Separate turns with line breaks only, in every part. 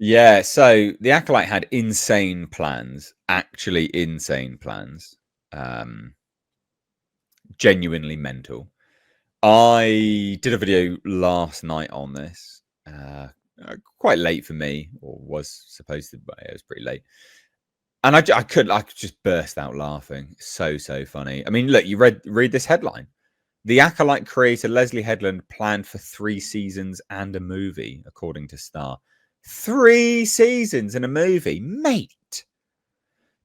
Yeah, so the Acolyte had insane plans, actually insane plans. Genuinely mental. I did a video last night on this. Quite late for me, or was supposed to, but it was pretty late. And I could just burst out laughing. So funny. I mean, look, you read this headline. The Acolyte creator Leslie Headland planned for 3 seasons and a movie, according to Star. 3 seasons and a movie, mate.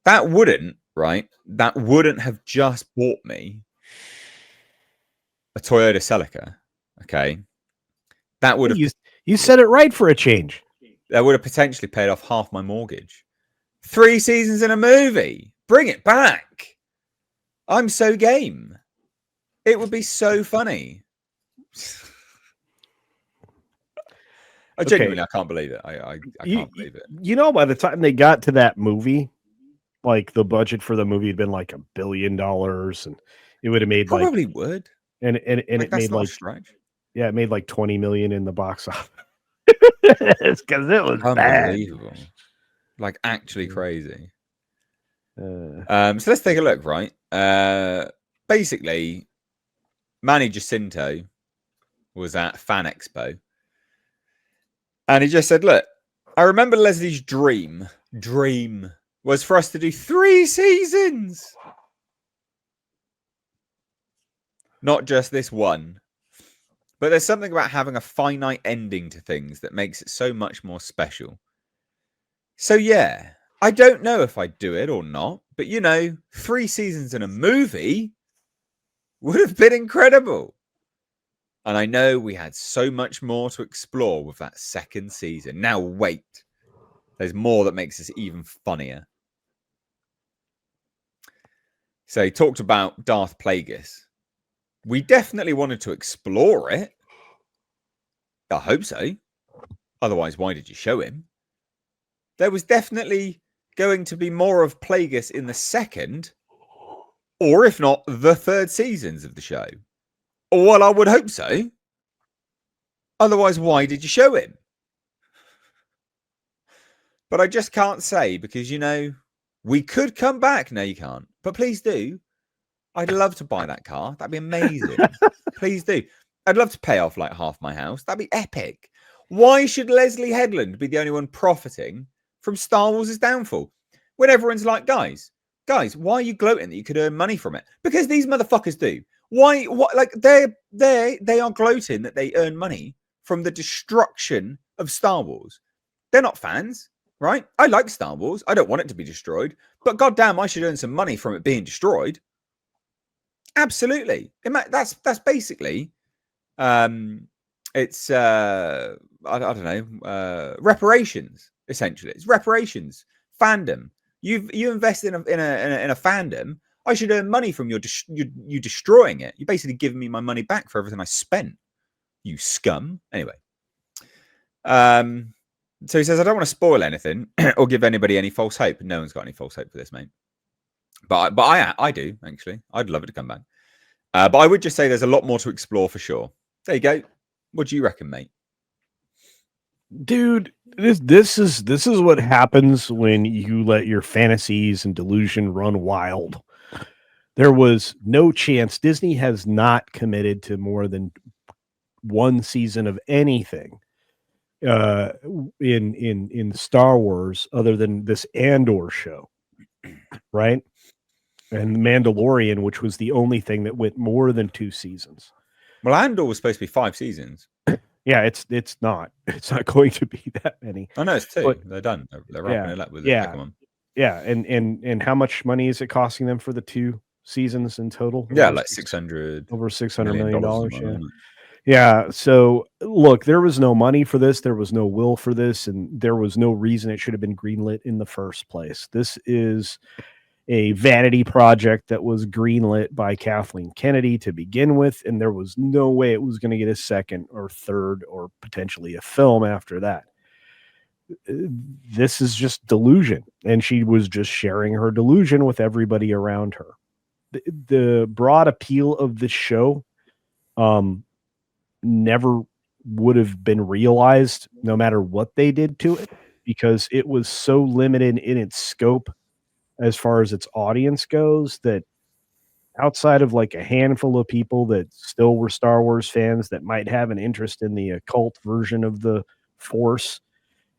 That wouldn't have just bought me a Toyota Celica. Okay, that would have.
You said it right for a change.
That would have potentially paid off half my mortgage. 3 seasons and a movie. Bring it back. I'm so game. It would be so funny. I genuinely, I can't believe it. I can't believe it.
You know, by the time they got to that movie, like the budget for the movie had been like $1 billion, and it would have made
probably
like,
would.
and it made like
stretch.
Yeah, it made like 20 million in the box office because it was
unbelievable,
bad.
Like actually crazy. So let's take a look. Right, basically, Manny Jacinto was at Fan Expo, and he just said, "Look, I remember Leslie's dream was for us to do 3 seasons, not just this one." But there's something about having a finite ending to things that makes it so much more special. So yeah, I don't know if I'd do it or not, but 3 seasons in a movie would have been incredible. And I know we had so much more to explore with that 2nd season. Now wait, there's more that makes this even funnier. So he talked about Darth Plagueis. We definitely wanted to explore it. I hope so. Otherwise, why did you show him? There was definitely going to be more of Plagueis in the 2nd, or if not, the 3rd seasons of the show. Well, I would hope so. Otherwise, why did you show him? But I just can't say because, we could come back. No, you can't. But please do. I'd love to buy that car. That'd be amazing. Please do. I'd love to pay off like half my house. That'd be epic. Why should Leslie Headland be the only one profiting from Star Wars' downfall? When everyone's like, guys, why are you gloating that you could earn money from it? Because these motherfuckers do. Why? What? Like they are gloating that they earn money from the destruction of Star Wars. They're not fans, right? I like Star Wars. I don't want it to be destroyed, but goddamn, I should earn some money from it being destroyed. Absolutely. That's basically, it's I don't know, reparations. Essentially, it's reparations. Fandom. You invest in a fandom. I should earn money from you destroying it. You're basically giving me my money back for everything I spent. You scum. Anyway, so he says I don't want to spoil anything or give anybody any false hope. No one's got any false hope for this, mate. But I do actually. I'd love it to come back. But I would just say there's a lot more to explore for sure. There you go. What do you reckon, mate?
Dude, this is what happens when you let your fantasies and delusion run wild. There was no chance. Disney has not committed to more than 1 season of anything in Star Wars other than this Andor show, right? And Mandalorian, which was the only thing that went more than 2 seasons.
Well, Andor was supposed to be 5 seasons.
Yeah, it's not. It's not going to be that many.
I know it's 2. But, they're done. They're wrapping it up with the second one.
Yeah, and how much money is it costing them for the 2 seasons in total?
Yeah, like over
$600 million. Yeah. So look, there was no money for this. There was no will for this, and there was no reason it should have been greenlit in the first place. This is a vanity project that was greenlit by Kathleen Kennedy to begin with, and there was no way it was going to get a 2nd or 3rd or potentially a film after that. This is just delusion, and she was just sharing her delusion with everybody around her. The broad appeal of this show never would have been realized no matter what they did to it, because it was so limited in its scope as far as its audience goes that outside of like a handful of people that still were Star Wars fans that might have an interest in the occult version of the Force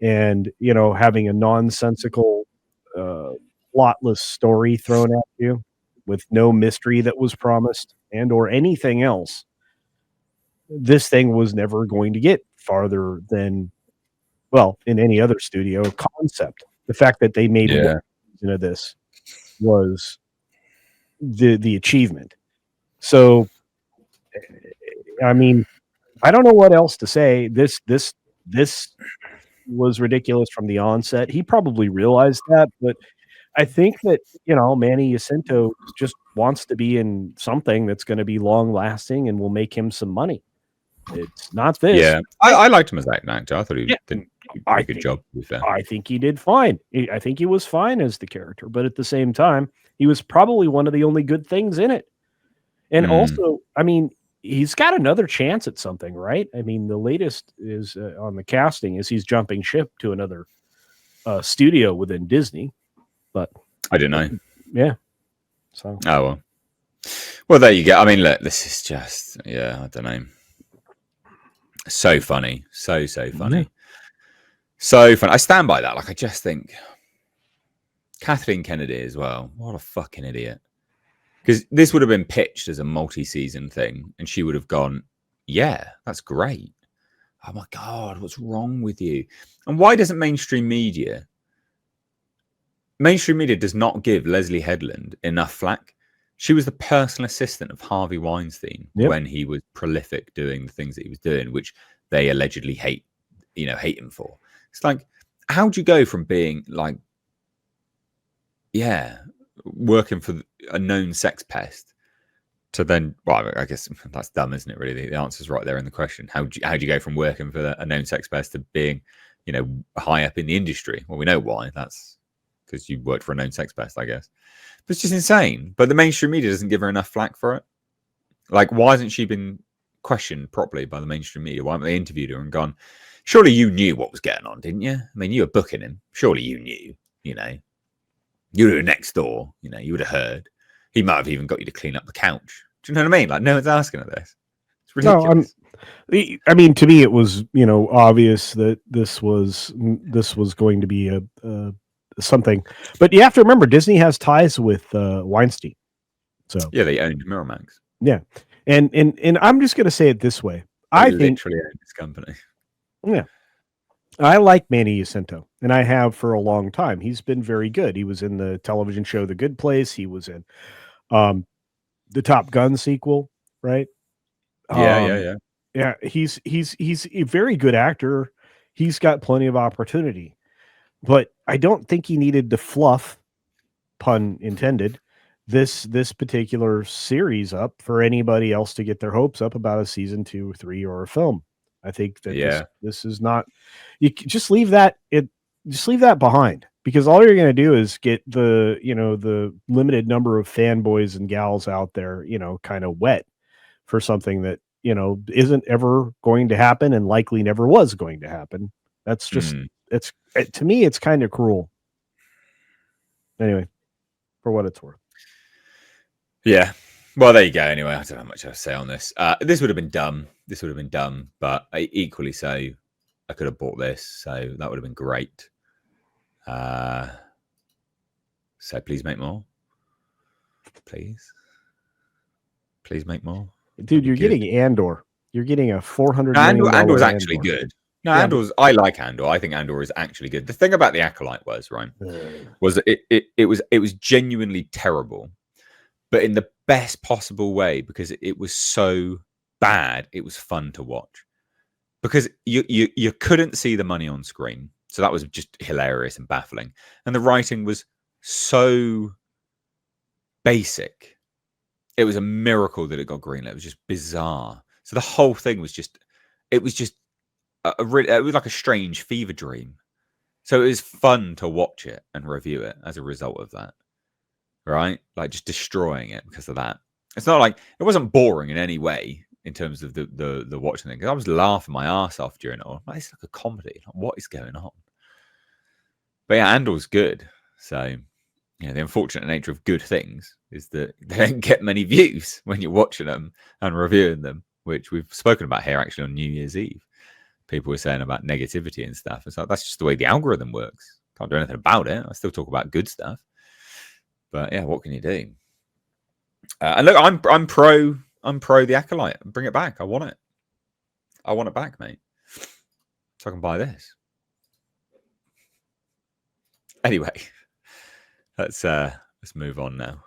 and, having a nonsensical, plotless story thrown at you with no mystery that was promised and or anything else, this thing was never going to get farther than, well, in any other studio concept. The fact that they made one season of this was the achievement. So, I mean, I don't know what else to say. This was ridiculous from the onset. He probably realized that, but I think that, Manny Jacinto just wants to be in something that's going to be long lasting and will make him some money. It's not this.
Yeah, I liked him as an actor. I thought he did a good job. To be fair.
I think he did fine. I think he was fine as the character, but at the same time, he was probably one of the only good things in it. And also, I mean, he's got another chance at something, right? I mean, the latest is on the casting is he's jumping ship to another studio within Disney. But
I didn't know.
Yeah. So.
Oh well, there you go. I mean, look, this is just I don't know. So funny, so funny, so fun. I stand by that. Like, I just think Kathleen Kennedy as well. What a fucking idiot. Because this would have been pitched as a multi-season thing, and she would have gone, "Yeah, that's great." Oh my God, what's wrong with you? And why doesn't mainstream media? Mainstream media does not give Leslie Headland enough flack. She was the personal assistant of Harvey Weinstein when he was prolific doing the things that he was doing, which they allegedly hate him for. It's like, how'd you go from being like, working for a known sex pest to then, well, I guess that's dumb, isn't it? Really, the answer's right there in the question. How'd you go from working for a known sex pest to being, high up in the industry? Well, we know why. That's because you worked for a known sex pest, I guess. But it's just insane. But the mainstream media doesn't give her enough flack for it. Like, why hasn't she been questioned properly by the mainstream media? Why haven't they interviewed her and gone, surely you knew what was going on, didn't you? I mean, you were booking him. Surely you knew, You were next door, you would have heard. He might have even got you to clean up the couch. Do you know what I mean? Like, no one's asking her this. It's ridiculous.
No, I mean, to me, it was, obvious that this was going to be a something, but you have to remember Disney has ties with Weinstein, so
they owned Miramax.
And I'm just going to say it this way: I think
literally owned this company.
Yeah, I like Manny Jacinto, and I have for a long time. He's been very good. He was in the television show The Good Place. He was in the Top Gun sequel, right?
Yeah.
He's a very good actor. He's got plenty of opportunity. But I don't think he needed to fluff, pun intended, this particular series up for anybody else to get their hopes up about a season 2 or 3 or a film. I think that this is not. You just leave that behind, because all you're going to do is get the limited number of fanboys and gals out there kind of wet for something that isn't ever going to happen and likely never was going to happen. That's just to me, it's kind of cruel. Anyway, for what it's worth.
Yeah. Well, there you go. Anyway, I don't know much else to say on this. This would have been dumb. But equally so, I could have bought this. So that would have been great. So please make more. Please make more.
Dude, you're getting Andor. You're getting a $400 million.
Andor's actually good. No, I like Andor. I think Andor is actually good. The thing about the Acolyte was it was genuinely terrible, but in the best possible way, because it was so bad, it was fun to watch. Because you couldn't see the money on screen, so that was just hilarious and baffling. And the writing was so basic. It was a miracle that it got greenlit. It was just bizarre. So the whole thing was just it was like a strange fever dream. So it was fun to watch it and review it as a result of that, right? Like, just destroying it because of that. It's not like it wasn't boring in any way in terms of the watching thing. Because I was laughing my ass off during it all. Like, it's like a comedy. Like, what is going on? But yeah, Andor's good. So, the unfortunate nature of good things is that they don't get many views when you're watching them and reviewing them, which we've spoken about here actually on New Year's Eve. People were saying about negativity and stuff. It's like, that's just the way the algorithm works. Can't do anything about it. I still talk about good stuff. But yeah, what can you do? And look, I'm pro the Acolyte. Bring it back. I want it. I want it back, mate. So I can buy this. Anyway, let's move on now.